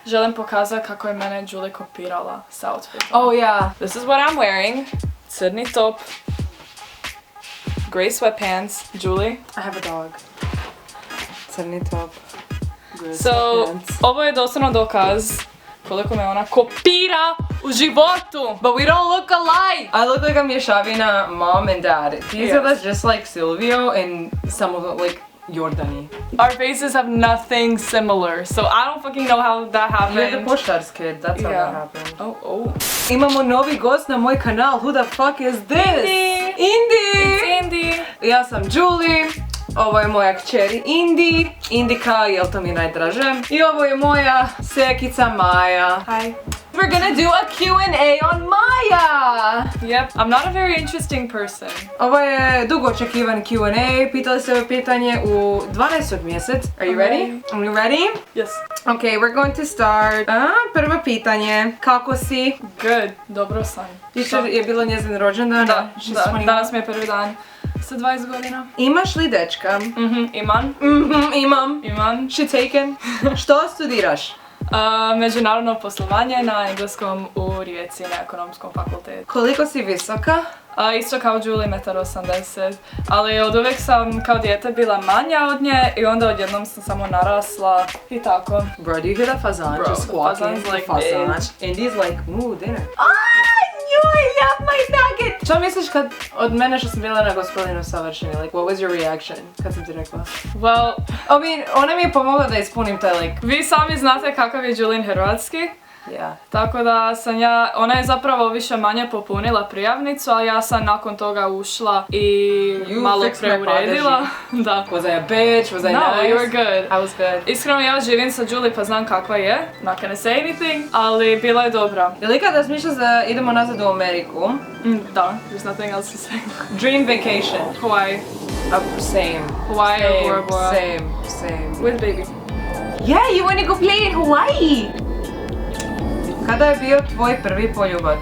Želim pokazati kako je mene Julie kopirala s outfitom. Oh yeah. This is what I'm wearing. Crni top. Grey sweatpants. Julie? I have a dog. Crni top. So, ovo je doslovno dokaz koliko me ona kopira u životu. But we don't look alike! I look like a mješavina mom and dad. Ti izgledaš just like Silvio and some of like Jordani. Our faces have nothing similar, so I don't fucking know how that happened. You're the poštars kid, that's how that happened. Oh. Imamo novi gost na moj kanal, who the fuck is this? Indy! It's Indy! Ja sam Julie, ovo je moja kćeri Indy, Indika, jel to mi je najdraže. I ovo je moja sekica Maja. Hi. We're gonna do a Q&A on Maja! Yep, I'm not a very interesting person. Ovo je dugo očekivan Q&A, pitali ste ovo pitanje u 12. mjesec. Are you ready? Are you ready? Yes. Okay, we're going to start. Prvo pitanje, kako si? Good, dobro sam. Jučer je bilo njezin rođendan. Da, danas mi je prvi dan sa 20 godina. Imaš li dečka? Imam. Imam. She taken. Što studiraš? Međunarodno poslovanje na engleskom u Rijeci na ekonomskom fakultetu. Koliko si visoka? Isto kao Julie, 1,80 m, ali od uvijek sam kao dijete bila manja od nje i onda odjednom sam samo narasla i tako. Bro, do you hear that fazan just squawking? Fazan's like bitch. Indy's like, ooh, dinner. I love my nugget! Što misliš kad od mene što sam bila na Gospodinu savršeni? Like, what was your reaction kad sam ti rekla? Well, I mean, ona mi je pomogla da ispunim taj like... Vi sami znate kakav je Julien hrvatski. Yeah. Tako da sam ona je zapravo više manje popunila prijavnicu, ali ja sam nakon toga ušla i malo preuredila. Da. Was I a bitch? Was I nice? No, you were good. I was good. Iskreno ja živim sa Julie pa znam kakva je. Not gonna say anything, ali bila je dobra. Je li kada smišljaš da idemo nazad u Ameriku? Da, there's nothing else to say. Dream vacation. Hawaii. Same. Hawaii or Bora Bora. Same. With baby. Yeah, you wanna go play in Hawaii! Kada je bio tvoj prvi poljubac?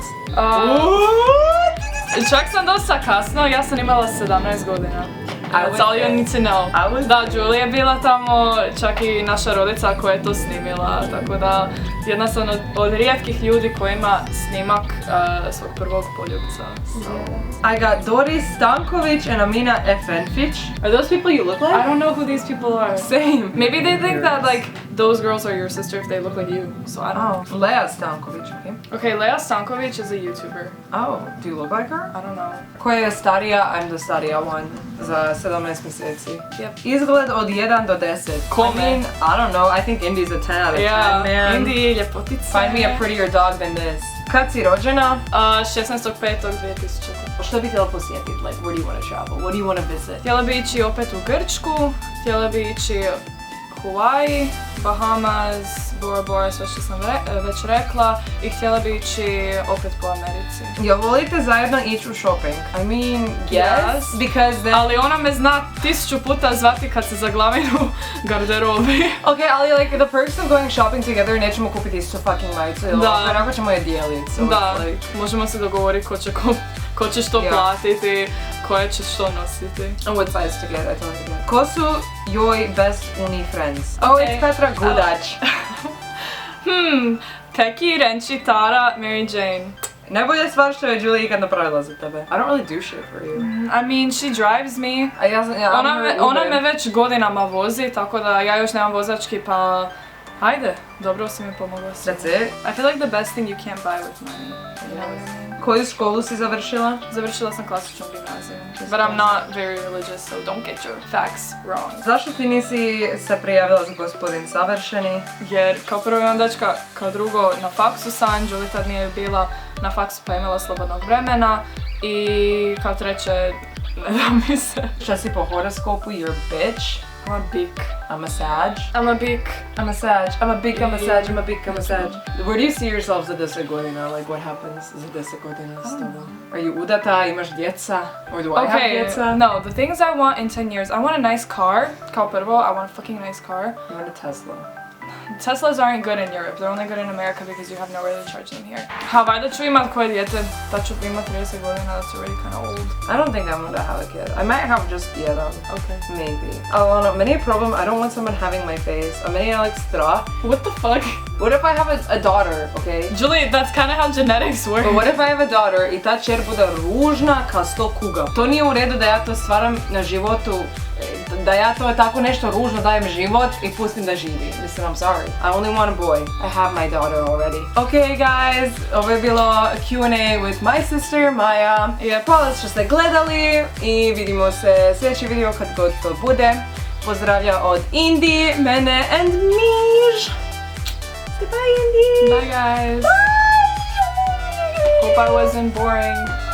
Čak sam dosta kasno, ja sam imala 17 godina. That's all you need to know. Da, Julie je bila tamo, čak i naša rodica koja je to snimila, tako da jedna sam od rijetkih ljudi koja ima snimak svog prvog poljubca. I got Doris Stanković and Amina Efenfić. Are those people you look like? I don't know who these people are. Same. Maybe they think that like those girls are your sister if they look like you, so I don't know. Lea Stanković, okay. Okay, Lea Stanković is a YouTuber. Oh, do you look like her? I don't know. Koja je starija? I'm the starija one. Za 17 mjeseci. Yep. Izgled od 1 do 10. Kome? I mean, I don't know, I think Indy's a 10 out of 10, man. Indy je ljepotica. Find me a prettier dog than this. Kad si rođena? 16.5.2004. Što bi htjela posjetiti? Like, where do you want to travel? What do you want to visit? Htjela bi ići opet u Grčku, htjela bi ići Hawaii, Bahamas, Bora Bora, sve što sam već rekla i htjela bi ići opet po Americi. Jel volite zajedno ići u shopping? I mean, yes, because then... Ali ona me zna 1000 puta zvati kad se zaglavim u garderobi. Okay, ali like the perks of going shopping together nećemo kupiti isto fucking majicu ili kako ćemo je dijeliti. So da, like... možemo se dogovoriti ko će što platiti, koja će što nositi. And what size to get, I totally get. Ko su joj best uni friends? Oh, it's Petra Gudač. Peki, Renči, Tara, Mary Jane. Najbolja stvar što je Julie ikad napravila za tebe. I don't really do shit for you. I mean, she drives me. Ona me već godinama vozi, tako da ja još nemam vozački, pa... Hajde, dobro si mi pomogla. That's it? I feel like the best thing you can't buy with money. You know what I mean? Koju školu si završila? Završila sam klasičnu gimnaziju. But I'm not very religious, so don't get your facts wrong. Zašto ti nisi se prijavila za Gospodin savršeni? Jer kao prvo imam dečka, kao drugo na faksu sam, Julie tad nije bila na faksu pa imala slobodnog vremena i kao treće ne da mi se. Šta si po horoskopu? You're a bitch. I'm a big. I'm a Sag. I'm a big. I'm a Sag. I'm a big. I'm a Sag. I'm a big. I'm a Sag. Where do you see yourself za 10 godina? Like what happens za 10 godina s tobom? Are you udata? Imaš djeca? Or do I have djeca? No, the things I want in 10 years. I want a nice car. Kao prvo, I want a fucking nice car. You want a Tesla. Teslas aren't good in Europe. They're only good in America because you have nowhere to charge them here. Valjda ću imat koje dijete, da ću imat 30 godina, that's already kind of old. I don't think I'm gonna have a kid. I might have just jedan. Okay. Maybe. Ali meni je problem, I don't want someone having my face. A meni je like strah. What the fuck? What if I have a daughter, okay? Julie, that's kind of how genetics work. But what if I have a daughter i ta čer bude ružna ka 100 kuga? To nije u redu da ja to stvaram na životu, da ja to tako nešto ružno dajem život i pustim da živi. Listen, I'm sorry. I only want a boy. I have my daughter already. Okay guys, ovo je bilo Q&A with my sister Maja. Hvala što ste gledali i vidimo se sljedeći video kad god to bude. Pozdravlja od Indi, mene and Miž. Goodbye Indi. Bye guys. Bye. Hope I wasn't boring.